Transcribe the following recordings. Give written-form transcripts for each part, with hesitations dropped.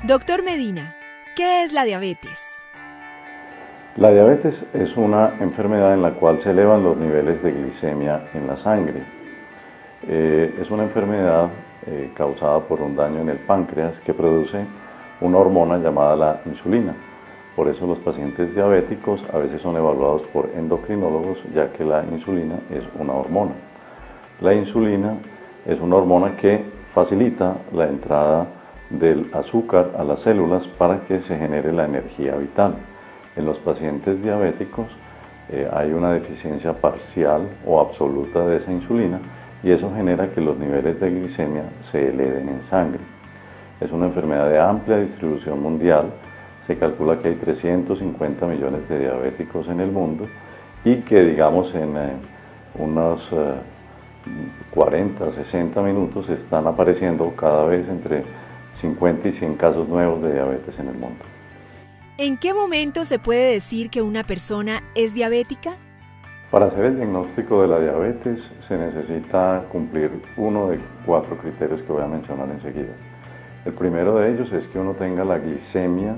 Doctor Medina, ¿qué es la diabetes? La diabetes es una enfermedad en la cual se elevan los niveles de glicemia en la sangre. Es una enfermedad causada por un daño en el páncreas que produce una hormona llamada la insulina. Por eso los pacientes diabéticos a veces son evaluados por endocrinólogos, ya que la insulina es una hormona. La insulina es una hormona que facilita la entrada del azúcar a las células para que se genere la energía vital. En los pacientes diabéticos hay una deficiencia parcial o absoluta de esa insulina y eso genera que los niveles de glicemia se eleven en sangre. Es una enfermedad de amplia distribución mundial. Se calcula que hay 350 millones de diabéticos en el mundo y que, digamos, en unos 40, 60 minutos están apareciendo cada vez entre 50 y 100 casos nuevos de diabetes en el mundo. ¿En qué momento se puede decir que una persona es diabética? Para hacer el diagnóstico de la diabetes se necesita cumplir uno de 4 criterios que voy a mencionar enseguida. El primero de ellos es que uno tenga la glicemia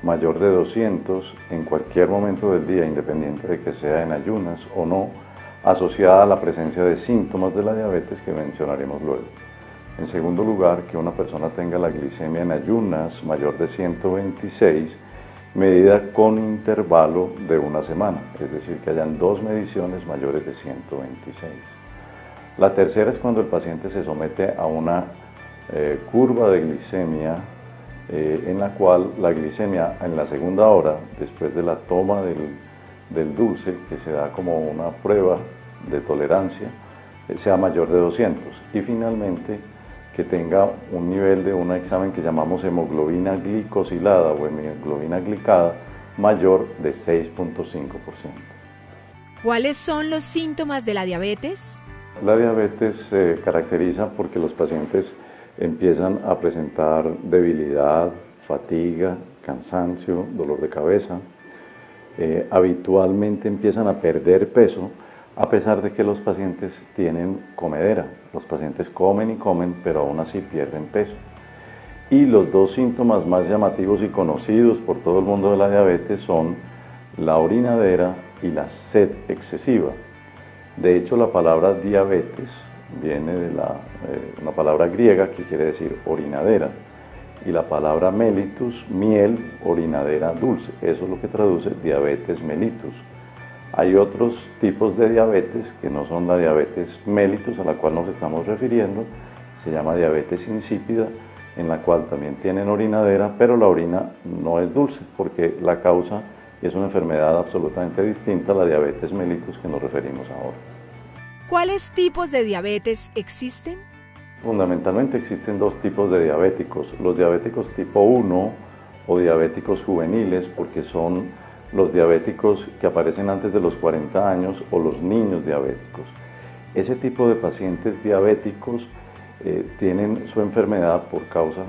mayor de 200 en cualquier momento del día, independiente de que sea en ayunas o no, asociada a la presencia de síntomas de la diabetes que mencionaremos luego. En segundo lugar, que una persona tenga la glicemia en ayunas mayor de 126, medida con intervalo de una semana, es decir, que hayan 2 mediciones mayores de 126. La tercera es cuando el paciente se somete a una curva de glicemia en la cual la glicemia en la segunda hora, después de la toma del dulce, que se da como una prueba de tolerancia, sea mayor de 200. Y finalmente, que tenga un nivel de un examen que llamamos hemoglobina glicosilada o hemoglobina glicada mayor de 6.5%. ¿Cuáles son los síntomas de la diabetes? La diabetes se caracteriza porque los pacientes empiezan a presentar debilidad, fatiga, cansancio, dolor de cabeza. Habitualmente empiezan a perder peso, a pesar de que los pacientes tienen comedera. Los pacientes comen y comen, pero aún así pierden peso. Y los 2 síntomas más llamativos y conocidos por todo el mundo de la diabetes son la orinadera y la sed excesiva. De hecho, la palabra diabetes viene de una palabra griega que quiere decir orinadera, y la palabra mellitus, miel, orinadera dulce. Eso es lo que traduce diabetes mellitus. Hay otros tipos de diabetes que no son la diabetes mellitus a la cual nos estamos refiriendo, se llama diabetes insípida, en la cual también tienen orinadera, pero la orina no es dulce, porque la causa es una enfermedad absolutamente distinta a la diabetes mellitus que nos referimos ahora. ¿Cuáles tipos de diabetes existen? Fundamentalmente existen 2 tipos de diabéticos, los diabéticos tipo 1 o diabéticos juveniles, porque son los diabéticos que aparecen antes de los 40 años o los niños diabéticos. Ese tipo de pacientes diabéticos tienen su enfermedad por causa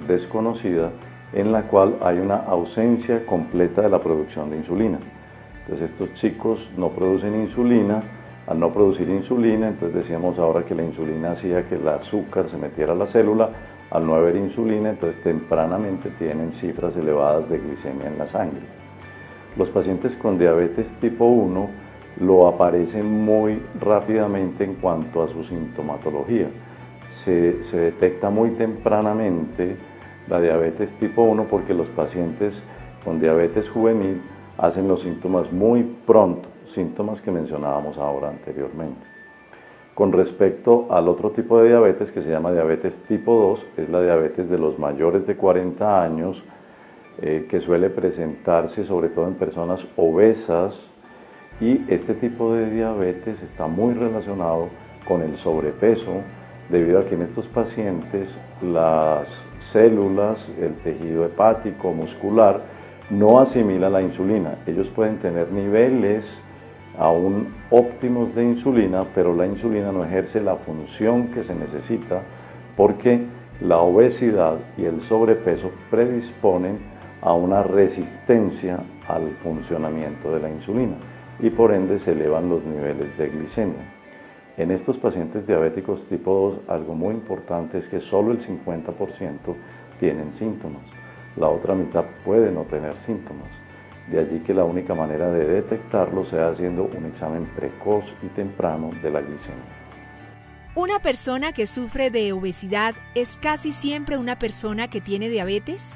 desconocida, en la cual hay una ausencia completa de la producción de insulina. Entonces estos chicos no producen insulina. Al no producir insulina, entonces decíamos ahora que la insulina hacía que el azúcar se metiera a la célula. Al no haber insulina, entonces tempranamente tienen cifras elevadas de glicemia en la sangre. Los pacientes con diabetes tipo 1 lo aparecen muy rápidamente en cuanto a su sintomatología. Se detecta muy tempranamente la diabetes tipo 1 porque los pacientes con diabetes juvenil hacen los síntomas muy pronto, síntomas que mencionábamos ahora anteriormente. Con respecto al otro tipo de diabetes que se llama diabetes tipo 2, es la diabetes de los mayores de 40 años, que suele presentarse sobre todo en personas obesas, y este tipo de diabetes está muy relacionado con el sobrepeso, debido a que en estos pacientes las células, el tejido hepático, muscular, no asimila la insulina. Ellos pueden tener niveles aún óptimos de insulina, pero la insulina no ejerce la función que se necesita porque la obesidad y el sobrepeso predisponen a una resistencia al funcionamiento de la insulina y por ende se elevan los niveles de glicemia. En estos pacientes diabéticos tipo 2, algo muy importante es que solo el 50% tienen síntomas, la otra mitad puede no tener síntomas. De allí que la única manera de detectarlo sea haciendo un examen precoz y temprano de la glicemia. ¿Una persona que sufre de obesidad es casi siempre una persona que tiene diabetes?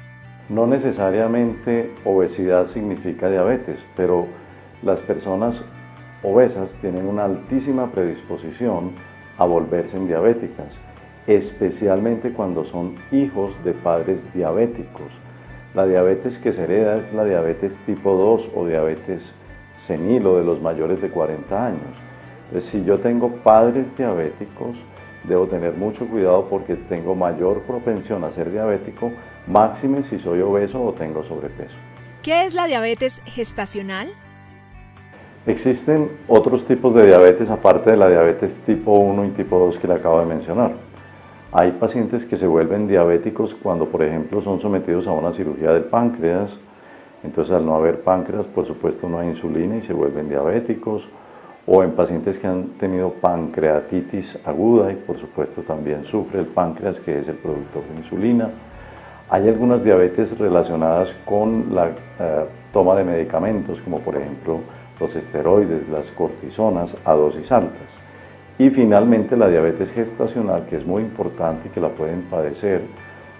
No necesariamente obesidad significa diabetes, pero las personas obesas tienen una altísima predisposición a volverse diabéticas, especialmente cuando son hijos de padres diabéticos. La diabetes que se hereda es la diabetes tipo 2 o diabetes senil o de los mayores de 40 años. Entonces, si yo tengo padres diabéticos, debo tener mucho cuidado porque tengo mayor propensión a ser diabético, máxime si soy obeso o tengo sobrepeso. ¿Qué es la diabetes gestacional? Existen otros tipos de diabetes aparte de la diabetes tipo 1 y tipo 2 que le acabo de mencionar. Hay pacientes que se vuelven diabéticos cuando, por ejemplo, son sometidos a una cirugía del páncreas. Entonces, al no haber páncreas, por supuesto, no hay insulina y se vuelven diabéticos. O en pacientes que han tenido pancreatitis aguda y, por supuesto, también sufre el páncreas, que es el productor de insulina. Hay algunas diabetes relacionadas con la toma de medicamentos, como por ejemplo los esteroides, las cortisonas a dosis altas. Y finalmente la diabetes gestacional, que es muy importante y que la pueden padecer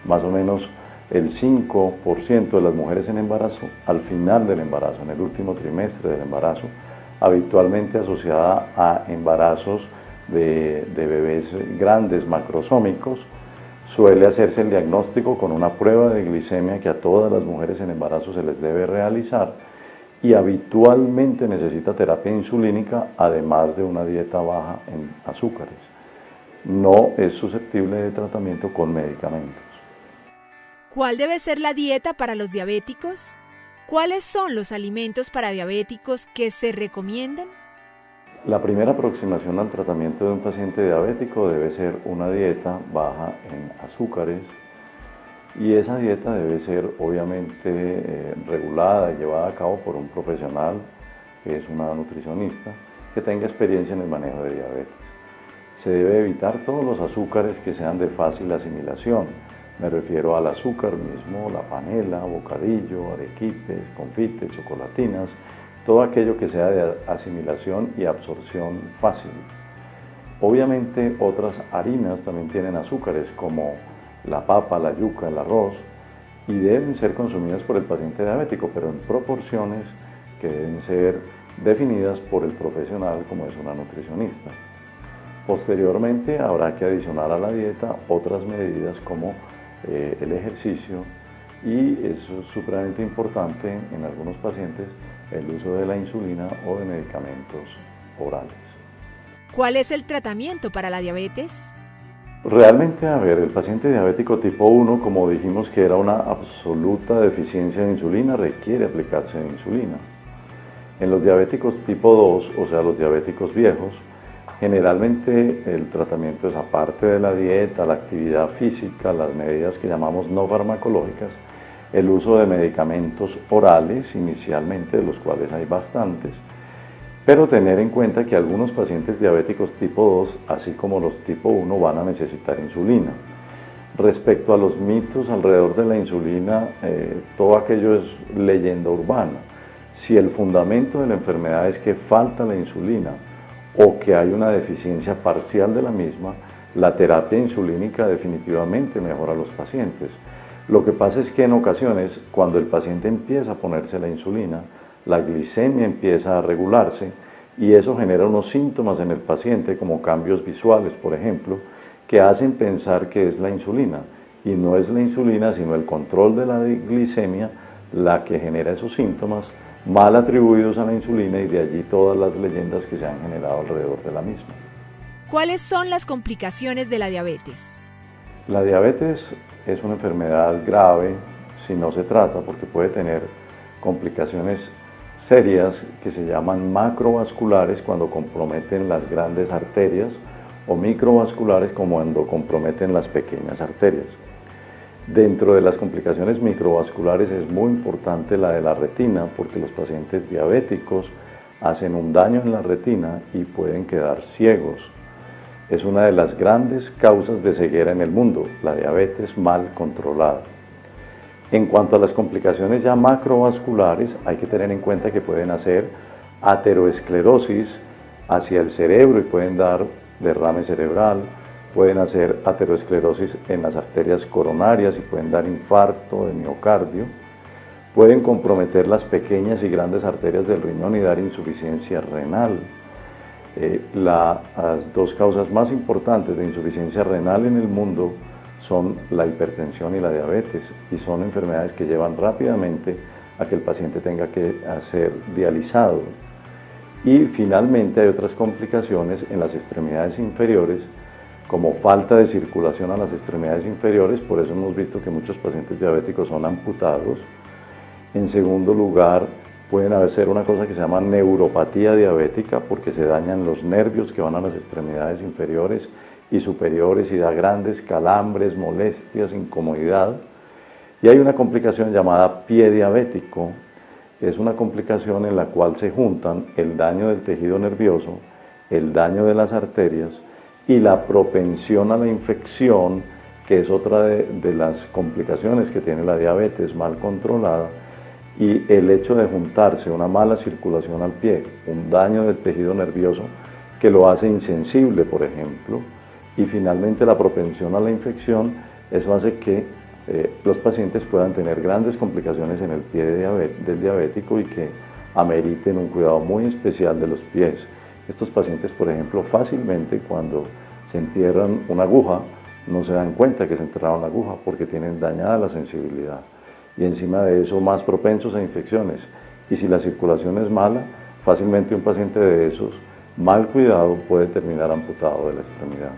más o menos el 5% de las mujeres en embarazo, al final del embarazo, en el último trimestre del embarazo, habitualmente asociada a embarazos de bebés grandes, macrosómicos. Suele hacerse el diagnóstico con una prueba de glicemia que a todas las mujeres en embarazo se les debe realizar y habitualmente necesita terapia insulínica, además de una dieta baja en azúcares. No es susceptible de tratamiento con medicamentos. ¿Cuál debe ser la dieta para los diabéticos? ¿Cuáles son los alimentos para diabéticos que se recomiendan? La primera aproximación al tratamiento de un paciente diabético debe ser una dieta baja en azúcares, y esa dieta debe ser obviamente regulada y llevada a cabo por un profesional, que es una nutricionista, que tenga experiencia en el manejo de diabetes. Se debe evitar todos los azúcares que sean de fácil asimilación. Me refiero al azúcar mismo, la panela, bocadillo, arequipes, confites, chocolatinas, todo aquello que sea de asimilación y absorción fácil. Obviamente otras harinas también tienen azúcares, como la papa, la yuca, el arroz, y deben ser consumidas por el paciente diabético, pero en proporciones que deben ser definidas por el profesional, como es una nutricionista. Posteriormente habrá que adicionar a la dieta otras medidas como el ejercicio, y eso es supremamente importante en algunos pacientes, el uso de la insulina o de medicamentos orales. ¿Cuál es el tratamiento para la diabetes? Realmente, el paciente diabético tipo 1, como dijimos que era una absoluta deficiencia de insulina, requiere aplicarse de insulina. En los diabéticos tipo 2, o sea, los diabéticos viejos, generalmente el tratamiento es, aparte de la dieta, la actividad física, las medidas que llamamos no farmacológicas, el uso de medicamentos orales inicialmente, de los cuales hay bastantes, pero tener en cuenta que algunos pacientes diabéticos tipo 2, así como los tipo 1, van a necesitar insulina. Respecto a los mitos alrededor de la insulina, todo aquello es leyenda urbana. Si el fundamento de la enfermedad es que falta la insulina o que hay una deficiencia parcial de la misma, la terapia insulínica definitivamente mejora a los pacientes. Lo que pasa es que en ocasiones, cuando el paciente empieza a ponerse la insulina, la glicemia empieza a regularse y eso genera unos síntomas en el paciente, como cambios visuales, por ejemplo, que hacen pensar que es la insulina, y no es la insulina, sino el control de la glicemia la que genera esos síntomas mal atribuidos a la insulina, y de allí todas las leyendas que se han generado alrededor de la misma. ¿Cuáles son las complicaciones de la diabetes? La diabetes es una enfermedad grave si no se trata, porque puede tener complicaciones serias que se llaman macrovasculares cuando comprometen las grandes arterias, o microvasculares como cuando comprometen las pequeñas arterias. Dentro de las complicaciones microvasculares es muy importante la de la retina, porque los pacientes diabéticos hacen un daño en la retina y pueden quedar ciegos. es una de las grandes causas de ceguera en el mundo, la diabetes mal controlada. En cuanto a las complicaciones ya macrovasculares, hay que tener en cuenta que pueden hacer ateroesclerosis hacia el cerebro y pueden dar derrame cerebral, pueden hacer ateroesclerosis en las arterias coronarias y pueden dar infarto de miocardio, pueden comprometer las pequeñas y grandes arterias del riñón y dar insuficiencia renal. Las dos causas más importantes de insuficiencia renal en el mundo son la hipertensión y la diabetes, y son enfermedades que llevan rápidamente a que el paciente tenga que ser dializado. Y finalmente hay otras complicaciones en las extremidades inferiores, como falta de circulación a las extremidades inferiores, por eso hemos visto que muchos pacientes diabéticos son amputados. En segundo lugar, pueden hacer una cosa que se llama neuropatía diabética, porque se dañan los nervios que van a las extremidades inferiores y superiores y da grandes calambres, molestias, incomodidad. Y hay una complicación llamada pie diabético, que es una complicación en la cual se juntan el daño del tejido nervioso, el daño de las arterias y la propensión a la infección, que es otra de las complicaciones que tiene la diabetes mal controlada. Y el hecho de juntarse una mala circulación al pie, un daño del tejido nervioso que lo hace insensible, por ejemplo, y finalmente la propensión a la infección, eso hace que los pacientes puedan tener grandes complicaciones en el pie del diabético y que ameriten un cuidado muy especial de los pies. Estos pacientes, por ejemplo, fácilmente cuando se entierran una aguja, no se dan cuenta que se enterraron la aguja porque tienen dañada la sensibilidad. Y encima de eso más propensos a infecciones. Y si la circulación es mala, fácilmente un paciente de esos, mal cuidado, puede terminar amputado de la extremidad.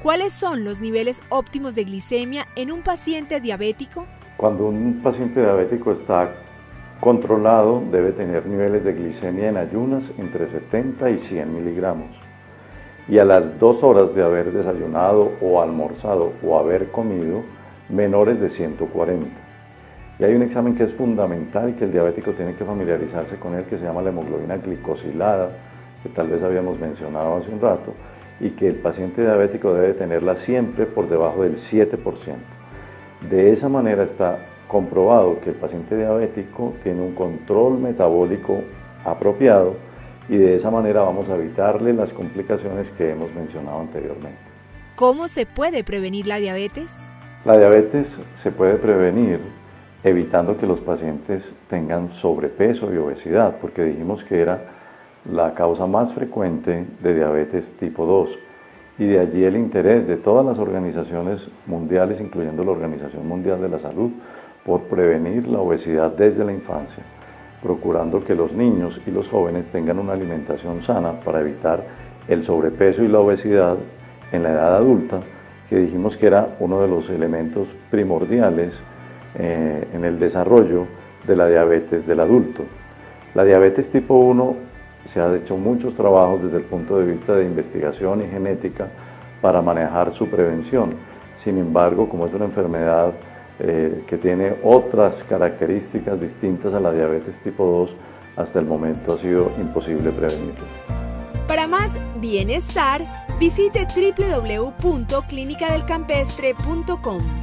¿Cuáles son los niveles óptimos de glicemia en un paciente diabético? Cuando un paciente diabético está controlado, debe tener niveles de glicemia en ayunas entre 70 y 100 miligramos. Y a las 2 horas de haber desayunado o almorzado o haber comido, menores de 140. Y hay un examen que es fundamental y que el diabético tiene que familiarizarse con él, que se llama la hemoglobina glicosilada, que tal vez habíamos mencionado hace un rato, y que el paciente diabético debe tenerla siempre por debajo del 7%. De esa manera está comprobado que el paciente diabético tiene un control metabólico apropiado y de esa manera vamos a evitarle las complicaciones que hemos mencionado anteriormente. ¿Cómo se puede prevenir la diabetes? La diabetes se puede prevenir evitando que los pacientes tengan sobrepeso y obesidad, porque dijimos que era la causa más frecuente de diabetes tipo 2. Y de allí el interés de todas las organizaciones mundiales, incluyendo la Organización Mundial de la Salud, por prevenir la obesidad desde la infancia, procurando que los niños y los jóvenes tengan una alimentación sana para evitar el sobrepeso y la obesidad en la edad adulta, que dijimos que era uno de los elementos primordiales en el desarrollo de la diabetes del adulto. La diabetes tipo 1 se han hecho muchos trabajos desde el punto de vista de investigación y genética para manejar su prevención. Sin embargo, como es una enfermedad que tiene otras características distintas a la diabetes tipo 2, hasta el momento ha sido imposible prevenirla. Para más bienestar, visite www.clinicadelcampestre.com.